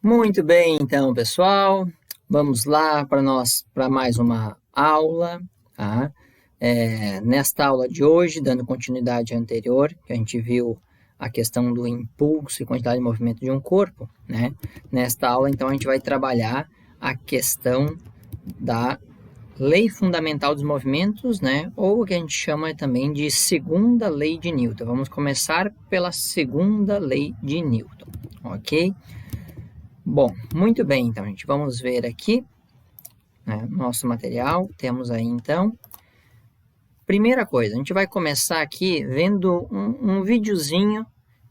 Muito bem, então, pessoal, vamos lá para mais uma aula, tá? Nesta aula de hoje, dando continuidade à anterior, que a gente viu a questão do impulso e quantidade de movimento de um corpo, né? Nesta aula, então, a gente vai trabalhar a questão da lei fundamental dos movimentos, né? Ou o que a gente chama também de segunda lei de Newton. Vamos começar pela segunda lei de Newton, ok? Bom, muito bem, então, gente, vamos ver aqui, né, nosso material. Temos aí, então, primeira coisa, a gente vai começar aqui vendo um videozinho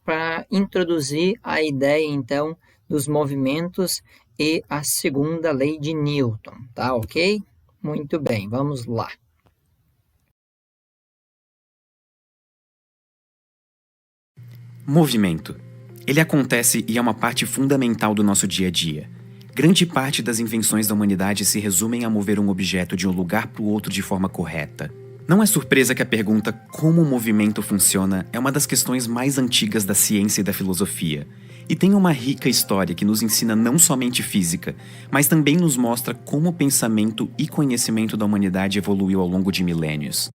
para introduzir a ideia, então, dos movimentos e a segunda lei de Newton, tá ok? Muito bem, vamos lá. Movimento. Ele acontece e é uma parte fundamental do nosso dia a dia. Grande parte das invenções da humanidade se resumem a mover um objeto de um lugar para o outro de forma correta. Não é surpresa que a pergunta como o movimento funciona é uma das questões mais antigas da ciência e da filosofia, e tem uma rica história que nos ensina não somente física, mas também nos mostra como o pensamento e conhecimento da humanidade evoluiu ao longo de milênios.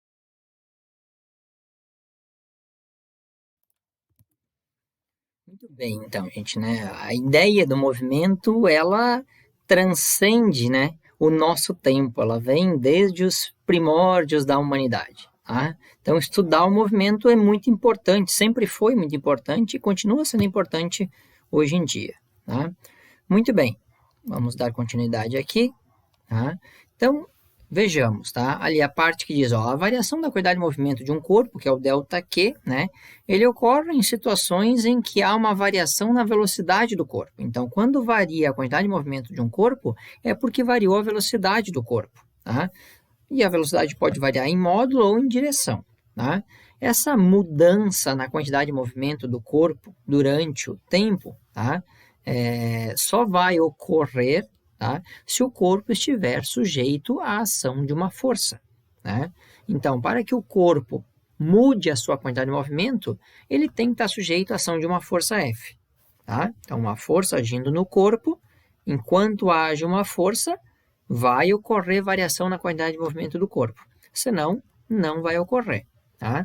Muito bem, então, gente, né? A ideia do movimento, ela transcende, né, o nosso tempo. Ela vem desde os primórdios da humanidade, tá? Então, estudar o movimento é muito importante, sempre foi muito importante e continua sendo importante hoje em dia, tá? Muito bem, vamos dar continuidade aqui, tá? Então, vejamos, tá? Ali a parte que diz, ó, a variação da qualidade de movimento de um corpo, que é o ΔQ, né? Ele ocorre em situações em que há uma variação na velocidade do corpo. Então, quando varia a quantidade de movimento de um corpo, é porque variou a velocidade do corpo, tá? E a velocidade pode variar em módulo ou em direção, tá? Essa mudança na quantidade de movimento do corpo durante o tempo, tá? Só vai ocorrer, tá, se o corpo estiver sujeito à ação de uma força, né? Então, para que o corpo mude a sua quantidade de movimento, ele tem que estar sujeito à ação de uma força F. Tá? Então, uma força agindo no corpo, enquanto age uma força, vai ocorrer variação na quantidade de movimento do corpo. Senão, não vai ocorrer. Tá?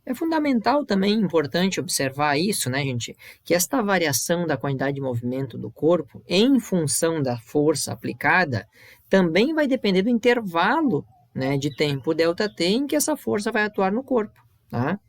É fundamental também, importante observar isso, né, gente? Que esta variação da quantidade de movimento do corpo, em função da força aplicada, também vai depender do intervalo, né, de tempo ΔT em que essa força vai atuar no corpo, tá?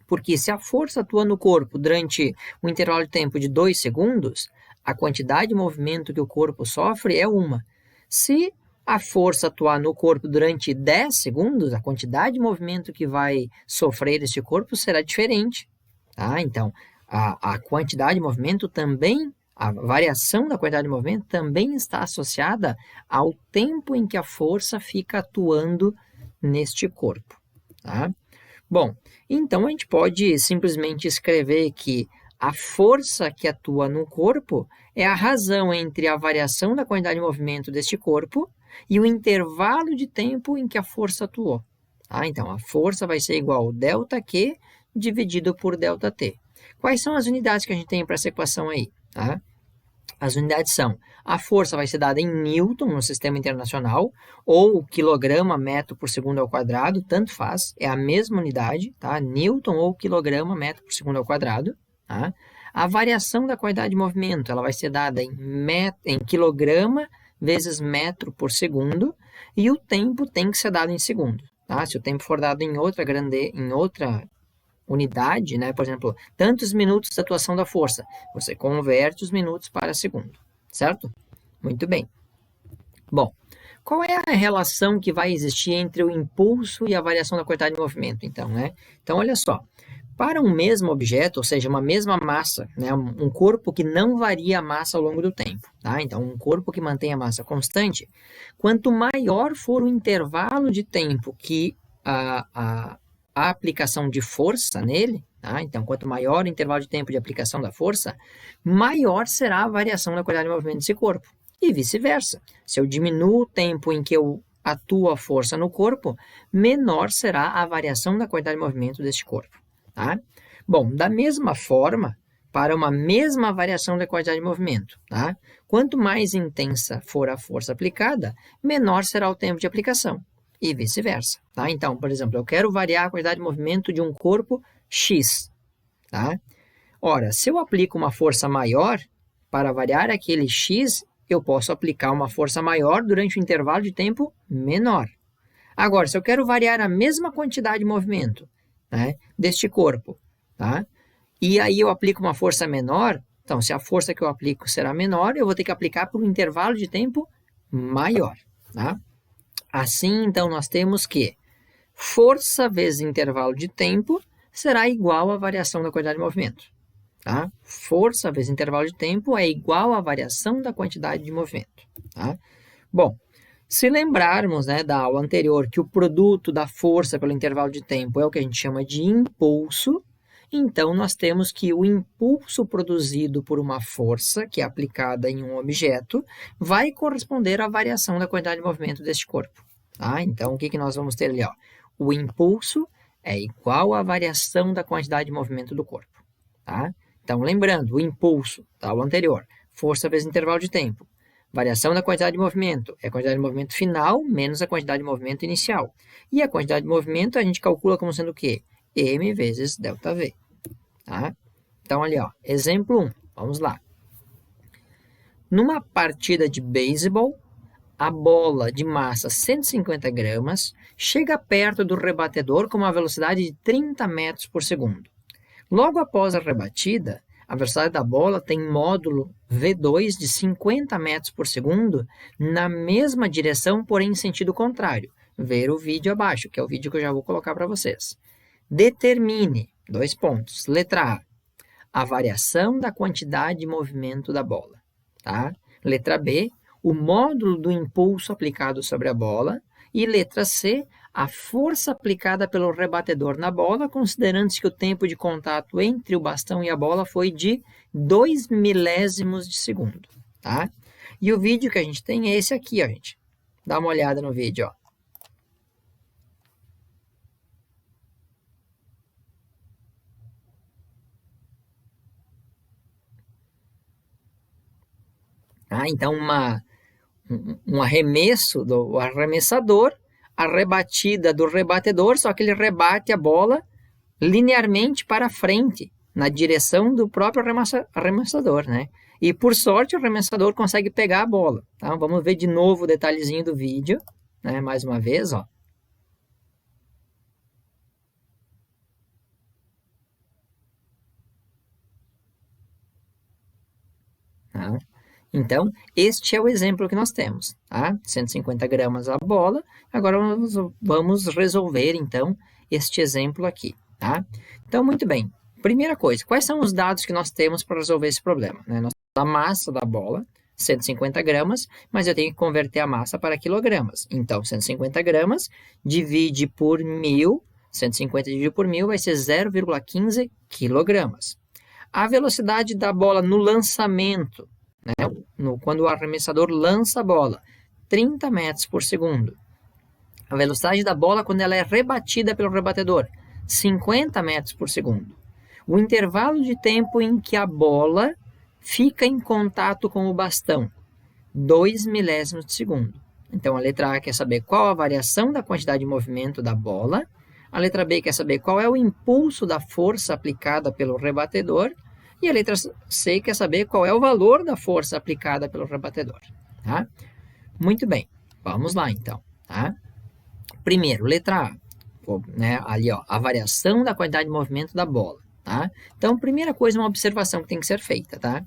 Porque se a força atua no corpo durante um intervalo de tempo de 2 segundos, a quantidade de movimento que o corpo sofre é uma. Se a força atuar no corpo durante 10 segundos, a quantidade de movimento que vai sofrer esse corpo será diferente. Tá? Então, a quantidade de movimento também, a variação da quantidade de movimento também está associada ao tempo em que a força fica atuando neste corpo. Tá? Bom, então a gente pode simplesmente escrever que a força que atua no corpo é a razão entre a variação da quantidade de movimento deste corpo e o intervalo de tempo em que a força atuou. Tá? Então, a força vai ser igual a ΔQ dividido por ΔT. Quais são as unidades que a gente tem para essa equação aí? Tá? As unidades são, a força vai ser dada em Newton no sistema internacional, ou quilograma metro por segundo ao quadrado, tanto faz, é a mesma unidade, tá? Newton ou quilograma metro por segundo ao quadrado, tá? A variação da qualidade de movimento, ela vai ser dada em quilograma vezes metro por segundo, e o tempo tem que ser dado em segundo, tá? Se o tempo for dado em outra unidade, né? Por exemplo, tantos minutos de atuação da força. Você converte os minutos para segundo, certo? Muito bem. Bom, qual é a relação que vai existir entre o impulso e a variação da quantidade de movimento, então, né? Então, olha só. Para um mesmo objeto, ou seja, uma mesma massa, né, um corpo que não varia a massa ao longo do tempo, tá? Então, um corpo que mantém a massa constante, quanto maior for o intervalo de tempo que a aplicação de força nele, tá? Então, quanto maior o intervalo de tempo de aplicação da força, maior será a variação da qualidade de movimento desse corpo. E vice-versa. Se eu diminuo o tempo em que eu atuo a força no corpo, menor será a variação da qualidade de movimento deste corpo. Tá? Bom, da mesma forma, para uma mesma variação da quantidade de movimento, tá? Quanto mais intensa for a força aplicada, menor será o tempo de aplicação, e vice-versa, tá? Então, por exemplo, eu quero variar a quantidade de movimento de um corpo X, tá? Ora, se eu aplico uma força maior, para variar aquele X, eu posso aplicar uma força maior durante um intervalo de tempo menor. Agora, se eu quero variar a mesma quantidade de movimento, né, deste corpo, tá? E aí eu aplico uma força menor, então, se a força que eu aplico será menor, eu vou ter que aplicar por um intervalo de tempo maior, tá? Assim, então, nós temos que força vezes intervalo de tempo será igual à variação da quantidade de movimento, tá? Força vezes intervalo de tempo é igual à variação da quantidade de movimento, tá? Bom, se lembrarmos, né, da aula anterior que o produto da força pelo intervalo de tempo é o que a gente chama de impulso, então nós temos que o impulso produzido por uma força que é aplicada em um objeto vai corresponder à variação da quantidade de movimento deste corpo, tá? Então, o que nós vamos ter ali, ó? O impulso é igual à variação da quantidade de movimento do corpo, tá? Então, lembrando, o impulso da aula anterior, força vezes intervalo de tempo. Variação da quantidade de movimento é a quantidade de movimento final menos a quantidade de movimento inicial. E a quantidade de movimento a gente calcula como sendo o quê? M vezes ΔV. Tá? Então, ali, ó, exemplo 1. Vamos lá. Numa partida de beisebol, a bola de massa 150 gramas chega perto do rebatedor com uma velocidade de 30 metros por segundo. Logo após a rebatida, a velocidade da bola tem módulo V2 de 50 metros por segundo na mesma direção, porém em sentido contrário. Ver o vídeo abaixo, que é o vídeo que eu já vou colocar para vocês. Determine, 2 pontos. Letra A variação da quantidade de movimento da bola. Tá? Letra B, o módulo do impulso aplicado sobre a bola. E letra C, a força aplicada pelo rebatedor na bola, considerando-se que o tempo de contato entre o bastão e a bola foi de 2 milésimos de segundo. Tá? E o vídeo que a gente tem é esse aqui, ó, gente. Dá uma olhada no vídeo, ó. Então, um arremesso do arremessador, a rebatida do rebatedor, só que ele rebate a bola linearmente para frente, na direção do próprio arremessador, né? E, por sorte, o arremessador consegue pegar a bola. Tá? Vamos ver de novo o detalhezinho do vídeo, né? Mais uma vez, ó. Tá? Então, este é o exemplo que nós temos, tá? 150 gramas a bola. Agora vamos resolver, então, este exemplo aqui, tá? Então, muito bem. Primeira coisa, quais são os dados que nós temos para resolver esse problema? Né? Nós temos a massa da bola, 150 gramas, mas eu tenho que converter a massa para quilogramas. Então, 150 gramas divide por 1.000, 150 dividido por 1.000 vai ser 0,15 quilogramas. A velocidade da bola no lançamento, né? Quando o arremessador lança a bola, 30 metros por segundo. A velocidade da bola quando ela é rebatida pelo rebatedor, 50 metros por segundo. O intervalo de tempo em que a bola fica em contato com o bastão, 2 milésimos de segundo. Então, a letra A quer saber qual a variação da quantidade de movimento da bola. A letra B quer saber qual é o impulso da força aplicada pelo rebatedor. E a letra C quer saber qual é o valor da força aplicada pelo rebatedor. Tá? Muito bem, vamos lá então. Tá? Primeiro, letra A, né, ali, ó, a variação da quantidade de movimento da bola. Tá? Então, primeira coisa, uma observação que tem que ser feita. Tá?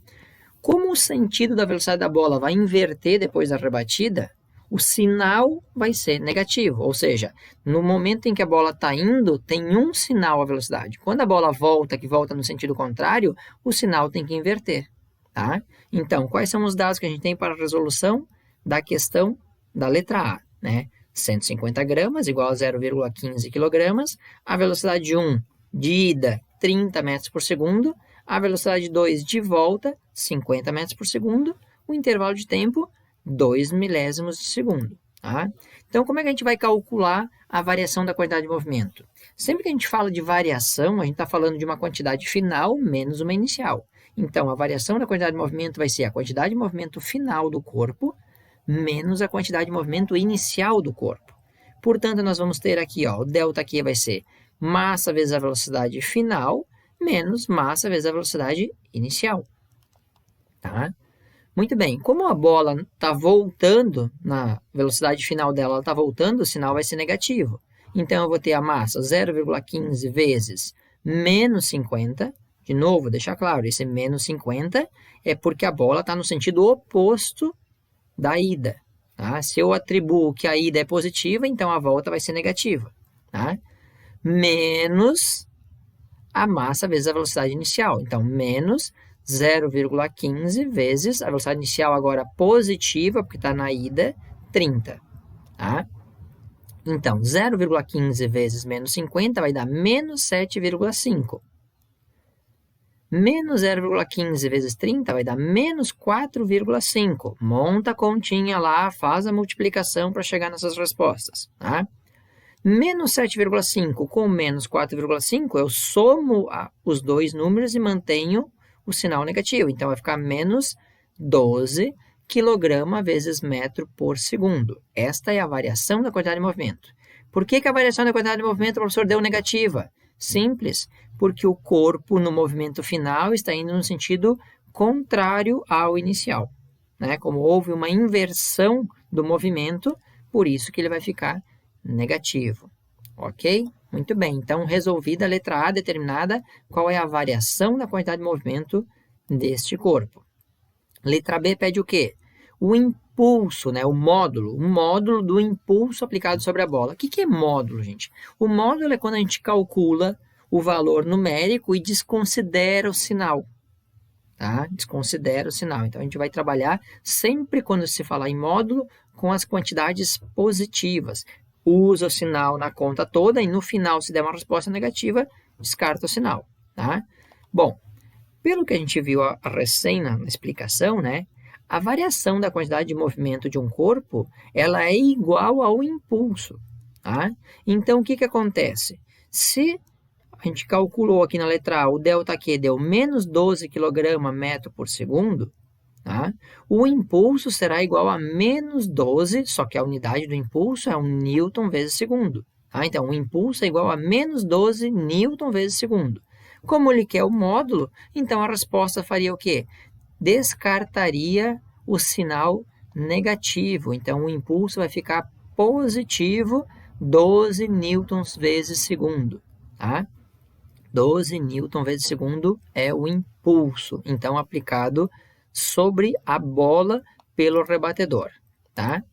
Como o sentido da velocidade da bola vai inverter depois da rebatida, o sinal vai ser negativo, ou seja, no momento em que a bola está indo, tem um sinal a velocidade. Quando a bola volta, que volta no sentido contrário, o sinal tem que inverter. Tá? Então, quais são os dados que a gente tem para a resolução da questão da letra A? Né? 150 gramas igual a 0,15 quilogramas, a velocidade 1 de ida, 30 metros por segundo, a velocidade 2 de volta, 50 metros por segundo, o intervalo de tempo, 2 milésimos de segundo. Tá? Então, como é que a gente vai calcular a variação da quantidade de movimento? Sempre que a gente fala de variação, a gente está falando de uma quantidade final menos uma inicial. Então, a variação da quantidade de movimento vai ser a quantidade de movimento final do corpo menos a quantidade de movimento inicial do corpo. Portanto, nós vamos ter aqui, ó, o ΔQ vai ser massa vezes a velocidade final menos massa vezes a velocidade inicial. Tá? Muito bem, como a bola está voltando, na velocidade final dela ela está voltando, o sinal vai ser negativo. Então, eu vou ter a massa 0,15 vezes menos 50. De novo, deixar claro, esse menos 50 é porque a bola está no sentido oposto da ida. Tá? Se eu atribuo que a ida é positiva, então a volta vai ser negativa. Tá? Menos a massa vezes a velocidade inicial. Então, menos 0,15 vezes a velocidade inicial agora positiva, porque está na ida, 30. Tá? Então, 0,15 vezes menos 50 vai dar menos 7,5. Menos 0,15 vezes 30 vai dar menos 4,5. Monta a continha lá, faz a multiplicação para chegar nessas respostas. Tá? Menos 7,5 com menos 4,5, eu somo os dois números e mantenho o sinal negativo. Então, vai ficar menos 12 kg vezes metro por segundo. Esta é a variação da quantidade de movimento. Por que a variação da quantidade de movimento, professor, deu negativa? Simples, porque o corpo no movimento final está indo no sentido contrário ao inicial. Né? Como houve uma inversão do movimento, por isso que ele vai ficar negativo. Ok? Muito bem. Então, resolvida a letra A determinada, qual é a variação da quantidade de movimento deste corpo. Letra B pede o quê? O impulso, né? O módulo do impulso aplicado sobre a bola. O que é módulo, gente? O módulo é quando a gente calcula o valor numérico e desconsidera o sinal. Tá? Desconsidera o sinal. Então, a gente vai trabalhar sempre quando se falar em módulo com as quantidades positivas. Usa o sinal na conta toda e no final, se der uma resposta negativa, descarta o sinal. Tá? Bom, pelo que a gente viu recém na explicação, né, a variação da quantidade de movimento de um corpo ela é igual ao impulso. Tá? Então, o que acontece? Se a gente calculou aqui na letra A, o ΔQ deu menos 12 kg metro por segundo, tá? O impulso será igual a menos 12, só que a unidade do impulso é um newton vezes segundo. Tá? Então, o impulso é igual a menos 12 newton vezes segundo. Como ele quer o módulo, então a resposta faria o quê? Descartaria o sinal negativo. Então, o impulso vai ficar positivo 12 newtons vezes segundo. Tá? 12 newton vezes segundo é o impulso, então aplicado sobre a bola pelo rebatedor, tá?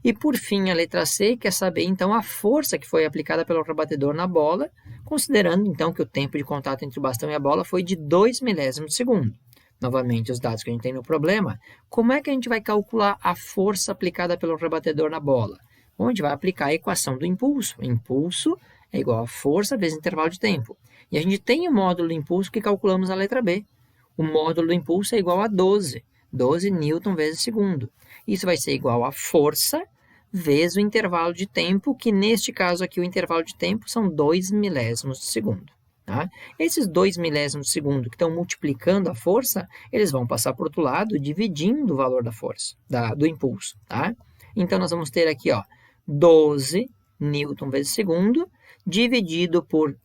E por fim, a letra C quer saber então a força que foi aplicada pelo rebatedor na bola, considerando então que o tempo de contato entre o bastão e a bola foi de 2 milésimos de segundo. Novamente, os dados que a gente tem no problema, como é que a gente vai calcular a força aplicada pelo rebatedor na bola? Bom, a gente vai aplicar a equação do impulso. Impulso é igual a força vezes intervalo de tempo. E a gente tem o módulo do impulso que calculamos na letra B. O módulo do impulso é igual a 12 newton vezes segundo. Isso vai ser igual a força vezes o intervalo de tempo, que neste caso aqui o intervalo de tempo são 2 milésimos de segundo. Tá? Esses 2 milésimos de segundo que estão multiplicando a força, eles vão passar para o outro lado, dividindo o valor da força, do impulso. Tá? Então, nós vamos ter aqui, ó, 12 newton vezes segundo, dividido por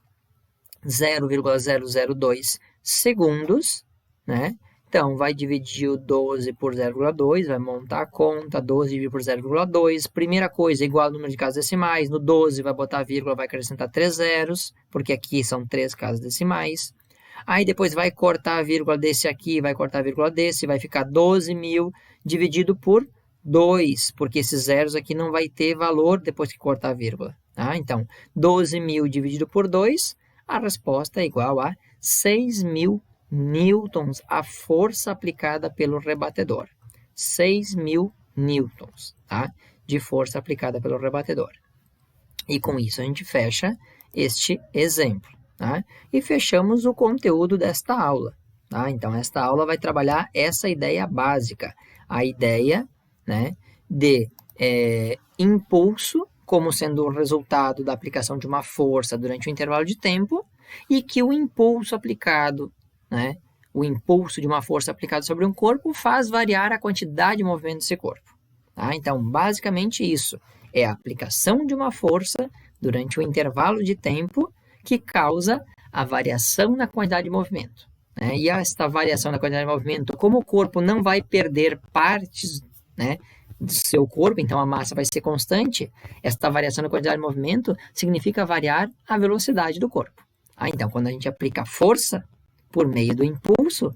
0,002 segundos, né? Então, vai dividir o 12 por 0,2, vai montar a conta, 12 dividido por 0,2. Primeira coisa, igual ao número de casas decimais. No 12 vai botar a vírgula, vai acrescentar 3 zeros, porque aqui são 3 casas decimais. Aí depois vai cortar a vírgula desse aqui, vai cortar a vírgula desse, vai ficar 12.000 dividido por 2, porque esses zeros aqui não vai ter valor depois que cortar a vírgula. Tá? Então, 12.000 dividido por 2, a resposta é igual a 6.000 newtons, a força aplicada pelo rebatedor. 6.000 newtons, tá? De força aplicada pelo rebatedor. E com isso a gente fecha este exemplo, tá? E fechamos o conteúdo desta aula, tá? Então, esta aula vai trabalhar essa ideia básica, a ideia, né, de impulso como sendo o resultado da aplicação de uma força durante um intervalo de tempo, e que o impulso aplicado, né, o impulso de uma força aplicada sobre um corpo faz variar a quantidade de movimento desse corpo. Tá? Então, basicamente isso é a aplicação de uma força durante um intervalo de tempo que causa a variação na quantidade de movimento. Né? E esta variação na quantidade de movimento, como o corpo não vai perder partes, né, do seu corpo, então a massa vai ser constante, esta variação na quantidade de movimento significa variar a velocidade do corpo. Então, quando a gente aplica força por meio do impulso,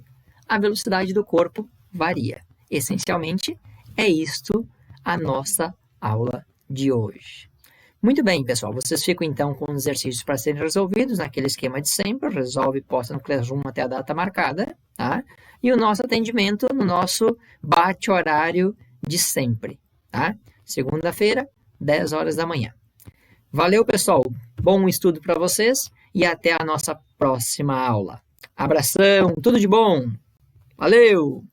a velocidade do corpo varia. Essencialmente, é isto a nossa aula de hoje. Muito bem, pessoal, vocês ficam então com os exercícios para serem resolvidos naquele esquema de sempre, resolve e posta no Classroom até a data marcada, tá? E o nosso atendimento no nosso bate-horário de sempre, tá? Segunda-feira, 10 horas da manhã. Valeu, pessoal, bom estudo para vocês e até a nossa próxima aula. Abração, tudo de bom! Valeu!